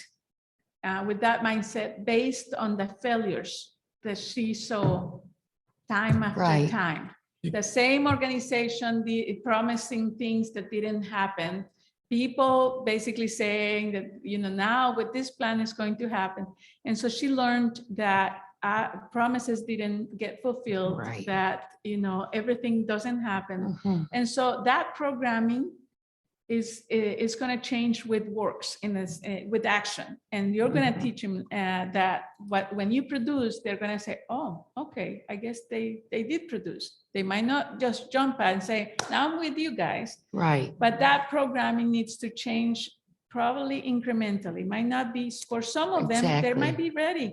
with that mindset based on the failures that she saw time after time. The same organization, promising things that didn't happen. People basically saying that, now with this plan is going to happen. And so she learned that promises didn't get fulfilled, Right. that, everything doesn't happen. Mhm. And so that programming is going to change with works in this, with action. And you're going to teach them that when you produce, they're going to say, oh, okay, I guess they did produce. They might not just jump and say, now I'm with you guys. Right. But that programming needs to change probably incrementally. Might not be, for some of them, they might Exactly. be ready.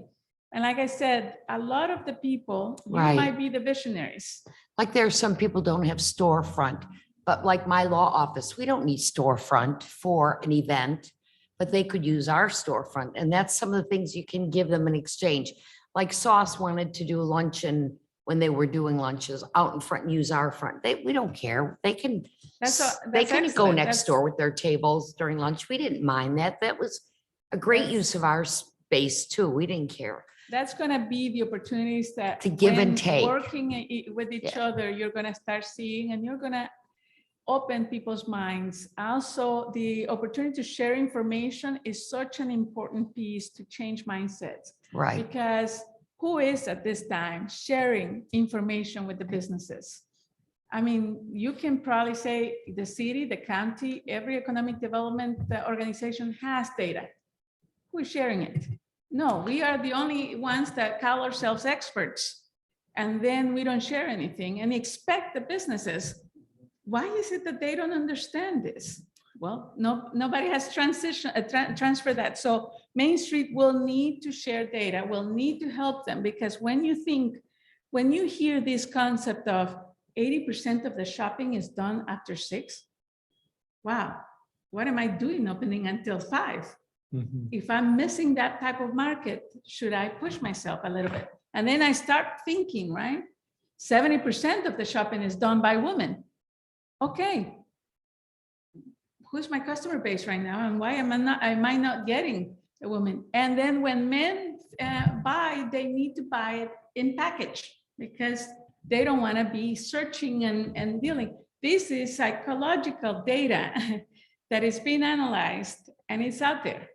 And like I said, a lot of the people, you Right. might be the visionaries. Like there are some people don't have storefront, but like my law office, we don't need storefront for an event, but they could use our storefront. And that's some of the things you can give them in exchange. Like Sauce wanted to do luncheon when they were doing lunches out in front and use our front. We don't care. They can, That's they can go excellent. next That's- door with their tables during lunch. We didn't mind that. That was a great use of our space too. We didn't care. That's going to be the opportunities that To give and when take. working with each other, you're going to start seeing, and you're going to open people's minds. Also, the opportunity to share information is such an important piece to change mindsets, Right. because who is at this time sharing information with the businesses? I mean, you can probably say the city, the county, every economic development organization has data. Who is sharing it? No, we are the only ones that call ourselves experts. And then we don't share anything and expect the businesses. Why is it that they don't understand this? Well, nobody has transferred that. So Main Street will need to share data, will need to help them, because when you hear this concept of 80% of the shopping is done after 6, wow, what am I doing opening until 5? Mhm. If I'm missing that type of market, should I push myself a little bit? And then I start thinking, right? 70% of the shopping is done by women. Okay. Who's my customer base right now? And why am I not getting a woman? And then when men buy, they need to buy it in package, because they don't want to be searching and dealing. This is psychological data that is being analyzed, and it's out there.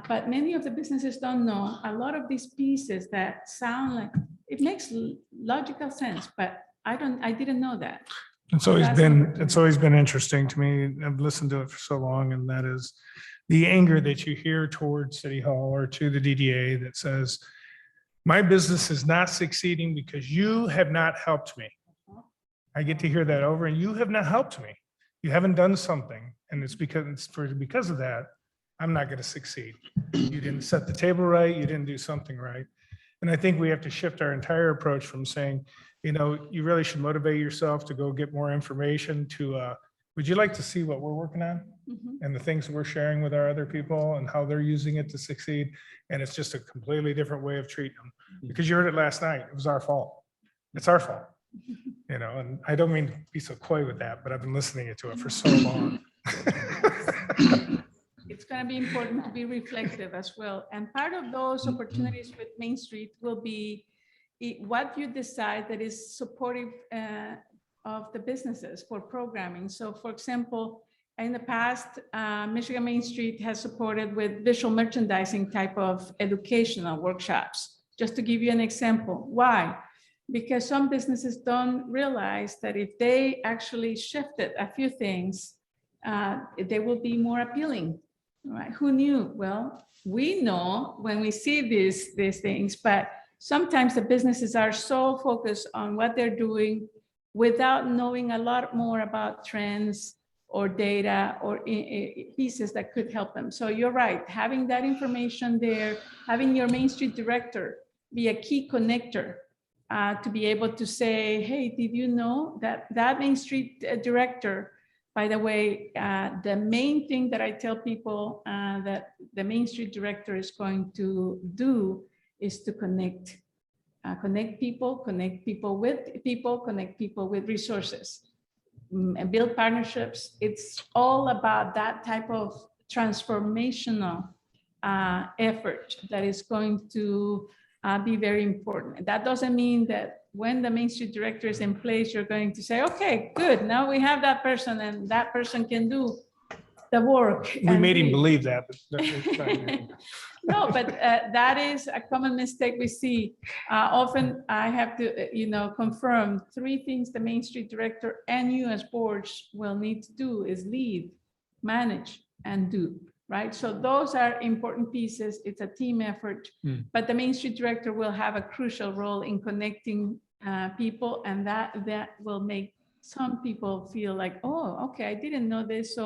But many of the businesses don't know a lot of these pieces that sound like it makes logical sense, but I didn't know that. It's always been interesting to me. I've listened to it for so long, and that is the anger that you hear towards City Hall or to the DDA that says, my business is not succeeding because you have not helped me. I get to hear that over, and you have not helped me. You haven't done something, and it's because of that, I'm not going to succeed. You didn't set the table right. You didn't do something right. And I think we have to shift our entire approach from saying, you really should motivate yourself to go get more information to, would you like to see what we're working on and the things that we're sharing with our other people and how they're using it to succeed? And it's just a completely different way of treating them, because you heard it last night. It was our fault. It's our fault, and I don't mean to be so coy with that, but I've been listening to it for so long. It's going to be important to be reflective as well. And part of those opportunities with Main Street will be what you decide that is supportive of the businesses for programming. So for example, in the past, Michigan Main Street has supported with visual merchandising type of educational workshops. Just to give you an example. Why? Because some businesses don't realize that if they actually shifted a few things, they will be more appealing. Right? Who knew? Well, we know when we see these things, but sometimes the businesses are so focused on what they're doing without knowing a lot more about trends or data or pieces that could help them. So you're right, having that information there, having your Main Street director be a key connector to be able to say, hey, did you know that Main Street director, by the way, the main thing that I tell people that the Main Street director is going to do is to connect people with people, connect people with resources, and build partnerships. It's all about that type of transformational effort that is going to be very important. That doesn't mean that when the Main Street director is in place, you're going to say, okay, good, now we have that person and that person can do the work. We and made him we- believe that, but it's fine. No, but that is a common mistake we see. Often I have to, confirm 3 things the Main Street director and you as boards will need to do is lead, manage, and do, right? So those are important pieces. It's a team effort, but the Main Street director will have a crucial role in connecting people, and that will make some people feel like, oh, okay, I didn't know this. So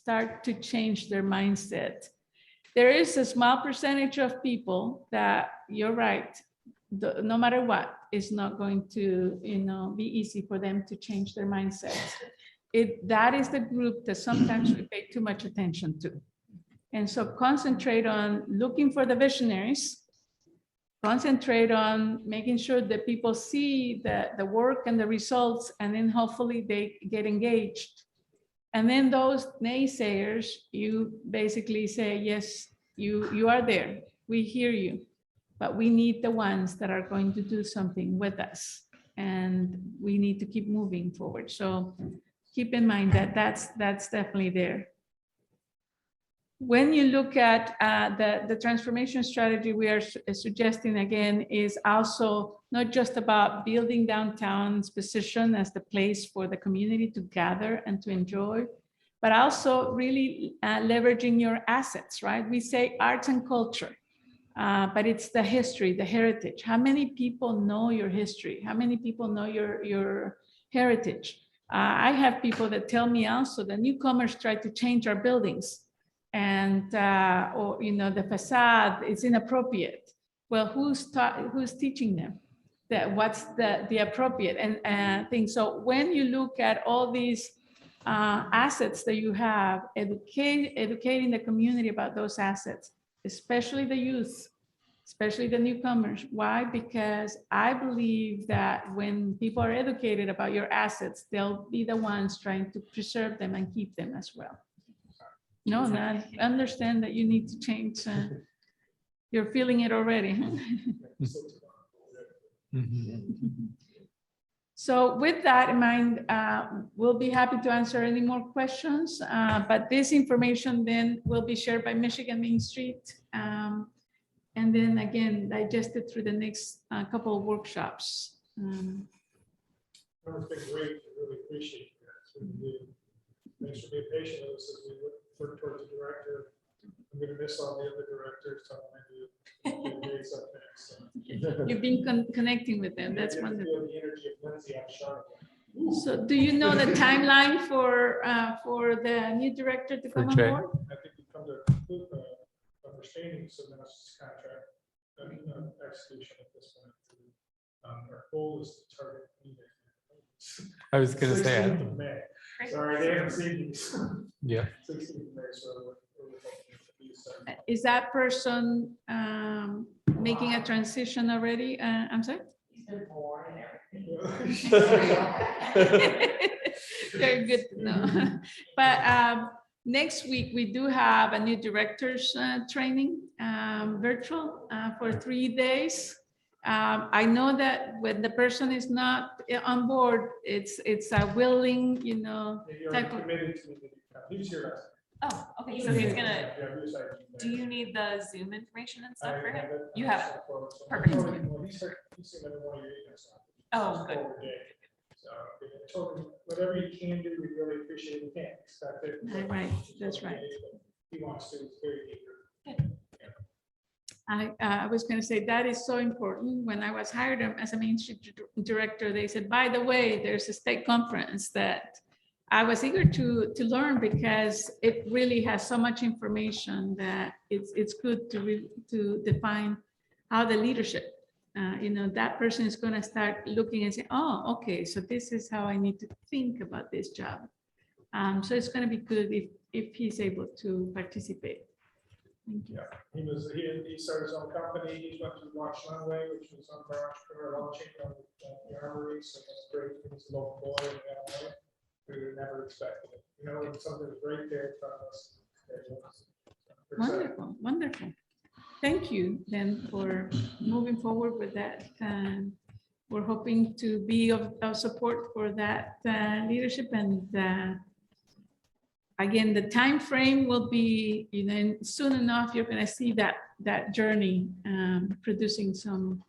start to change their mindset. There is a small percentage of people that, you're right, no matter what, it's not going to, be easy for them to change their mindset. That is the group that sometimes we pay too much attention to. And so concentrate on looking for the visionaries, concentrate on making sure that people see the work and the results, and then hopefully they get engaged. And then those naysayers, you basically say, yes, you are there. We hear you, but we need the ones that are going to do something with us. And we need to keep moving forward. So keep in mind that that's definitely there. When you look at the transformation strategy we are suggesting, again, is also not just about building downtown's position as the place for the community to gather and to enjoy, but also really leveraging your assets, right? We say arts and culture, but it's the history, the heritage. How many people know your history? How many people know your heritage? I have people that tell me also the newcomers try to change our buildings, and or the facade is inappropriate. Well, who's teaching them that what's the appropriate and thing? So when you look at all these assets that you have, educating the community about those assets, especially the youth, especially the newcomers. Why? Because I believe that when people are educated about your assets, they'll be the ones trying to preserve them and keep them as well. No, I understand that you need to change. You're feeling it already. So with that in mind, we'll be happy to answer any more questions, but this information then will be shared by Michigan Main Street. And then again, digested through the next couple of workshops. It's been great. I really appreciate that. Thanks for being patient with us as we work towards the director. I'm going to miss all the other directors. So I'm going to do days up next. So. You've been connecting with them. That's I can wonderful. feel the energy of Lindsay out Charlotte. So do you know the timeline for the new director to come on Jay. board? I think we come to a conclusion, understanding, so then it's contract execution at this point. Our goal is to target. I was gonna say, 16th of May. Sorry, they haven't seen these. yeah. 16th of May, so we're hoping to be set. Is that person making a transition already? I'm sorry? Very good to know. But next week, we do have a new director's training, virtual for 3 days. I know that when the person is not on board, it's a willing, type of. Committed to the, he was here last. Oh, okay, so he's gonna, Yeah, he was like. do you need the Zoom information and stuff for I him? have it. You have it. Perfect. Perfect. Well, he's seen every one of your emails. Oh, good. So I told him, whatever you can do, we really appreciate it. We can't expect it. Right, that's right. He wants to, he's very eager. I was going to say that is so important. When I was hired as a Main Street director, they said, by the way, there's a state conference that I was eager to learn, because it really has so much information that it's good to define how the leadership, that person is going to start looking and say, oh, okay, so this is how I need to think about this job. So it's going to be good if he's able to participate. Thank you. Yeah, he started his own company. He went to Watch Runway, which was on our entrepreneur launching on the armory. So that's great. He's a local boy in Illinois. We would never expected it. Something great there from us. Wonderful, wonderful. Thank you then for moving forward with that. We're hoping to be of support for that leadership, and again, the time frame will be, soon enough, you're gonna see that journey producing some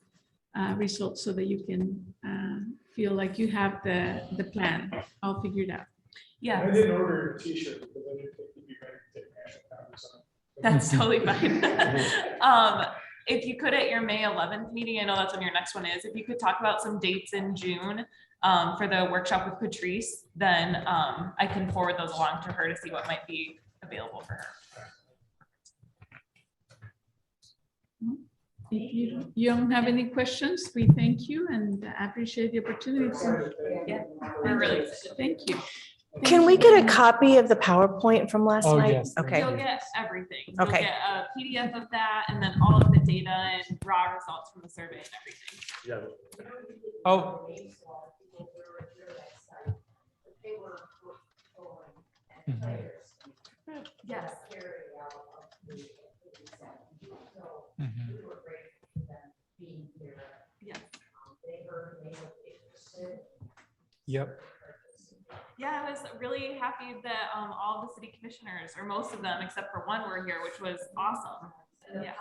results so that you can feel like you have the plan all figured out. Yeah. I didn't order a t-shirt because I didn't think you'd be ready to take national conference on. That's totally fine. If you could at your May 11th meeting, I know that's when your next one is, if you could talk about some dates in June for the workshop with Patrice, then I can forward those along to her to see what might be available for her. If you don't have any questions, we thank you and I appreciate the opportunity. Yeah, we're really excited. Thank you. Can we get a copy of the PowerPoint from last Oh, night? yes. Okay. You'll get everything. You'll Okay. get a PDF of that and then all of the data and raw results from the survey and everything. Yeah. Oh. Mhm. Yes. Mhm. Yes. Yep. Yeah, I was really happy that all the city commissioners, or most of them, except for one, were here, which was awesome. Yeah.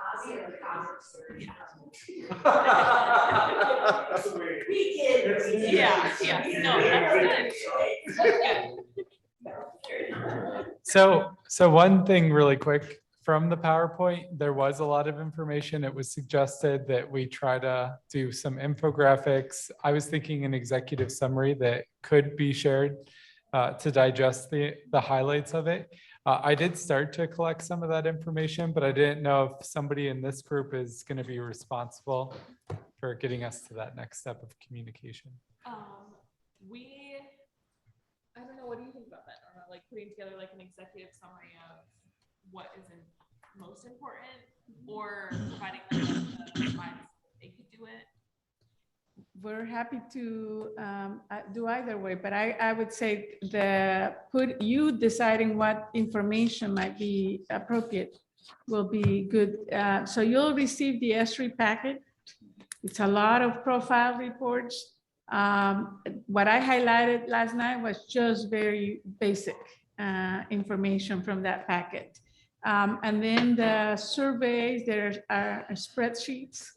Yeah, yeah, no, that's good. So one thing really quick from the PowerPoint, there was a lot of information. It was suggested that we try to do some infographics. I was thinking an executive summary that could be shared to digest the highlights of it. I did start to collect some of that information, but I didn't know if somebody in this group is going to be responsible for getting us to that next step of communication. I don't know, what do you think about that, Norma? Like putting together like an executive summary of what is most important, or providing them the slides, they could do it? We're happy to do either way, but I would say you deciding what information might be appropriate will be good. So you'll receive the ESRI packet. It's a lot of profile reports. What I highlighted last night was just very basic information from that packet. And then the surveys, there are spreadsheets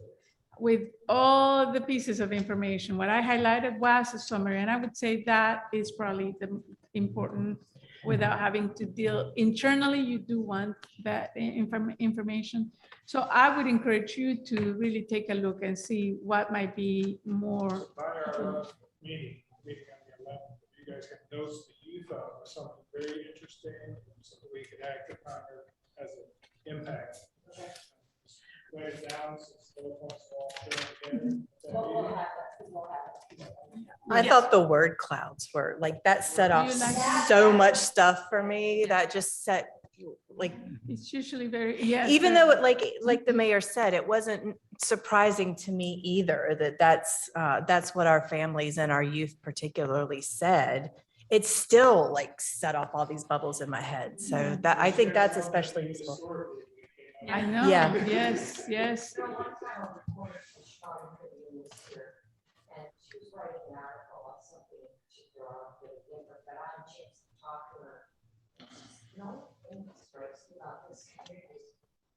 with all the pieces of information. What I highlighted was a summary, and I would say that is probably the important without having to deal internally. You do want that information. So I would encourage you to really take a look and see what might be more. By our meeting on the 11th, you guys can dose the youth of something very interesting, something we could act upon as an impact. Write it down. I thought the word clouds were like, that set off You like that? so much stuff for me. That just set, like, It's usually very, yes. even though it, like the mayor said, it wasn't surprising to me either that that's what our families and our youth particularly said. It's still like set off all these bubbles in my head. So that, I think that's especially useful. I know, Yeah. yes, yes.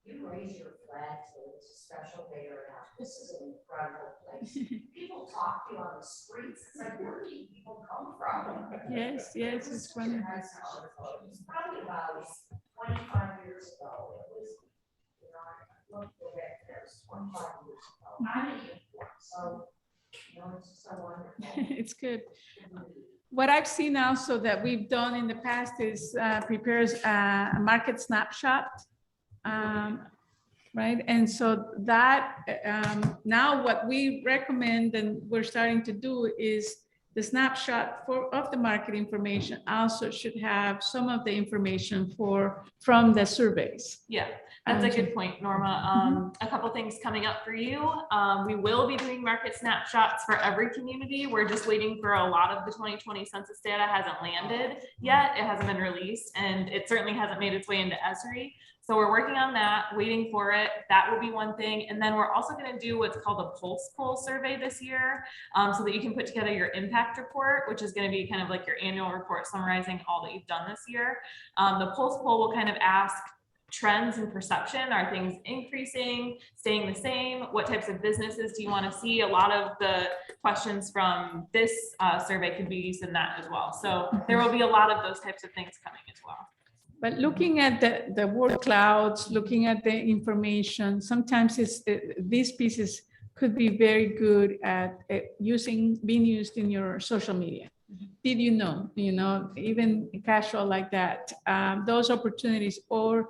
You raise your flag, so it's a special day or not. This is an incredible place. People talk to you on the streets. It's like, where do you people come from? Yes, yes, it's funny. It's probably about 25 years ago. It was, you know, I looked back there, it was 25 years ago. I'm in uniform, so, you know, it's so wonderful. It's good. What I've seen also that we've done in the past is prepares a market snapshot. Right, and so that now what we recommend and we're starting to do is the snapshot of the market information also should have some of the information from the surveys. Yeah, that's a good point, Norma. A couple things coming up for you. We will be doing market snapshots for every community. We're just waiting for a lot of the 2020 census data hasn't landed yet. It hasn't been released, and it certainly hasn't made its way into ESRI. So we're working on that, waiting for it. That will be one thing. And then we're also going to do what's called a pulse poll survey this year, so that you can put together your impact report, which is going to be kind of like your annual report summarizing all that you've done this year. The pulse poll will kind of ask trends and perception. Are things increasing, staying the same? What types of businesses do you want to see? A lot of the questions from this survey could be used in that as well. So there will be a lot of those types of things coming as well. But looking at the word clouds, looking at the information, sometimes these pieces could be very good at being used in your social media. Did you know, even casual like that, those opportunities, or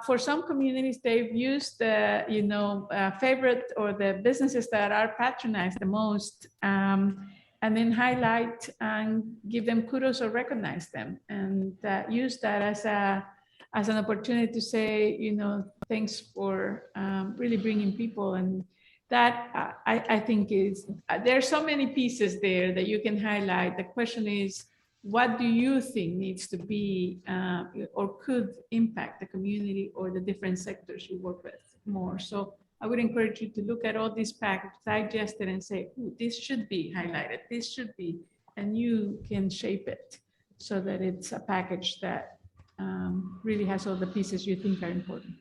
for some communities, they've used the, favorite or the businesses that are patronized the most, and then highlight and give them kudos or recognize them, and use that as an opportunity to say, thanks for really bringing people. And that I think there are so many pieces there that you can highlight. The question is, what do you think needs to be or could impact the community or the different sectors you work with more? So I would encourage you to look at all these packages, digest it, and say, this should be highlighted, this should be, and you can shape it so that it's a package that really has all the pieces you think are important.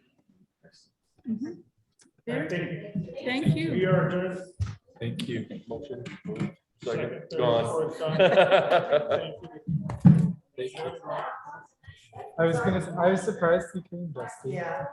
Mhm. There. Thank you. We are adjourned. Thank you. Motion. Second, third, Gone. fourth, gone. Thank you. Thank you. I was surprised you came, Dusty. Yeah.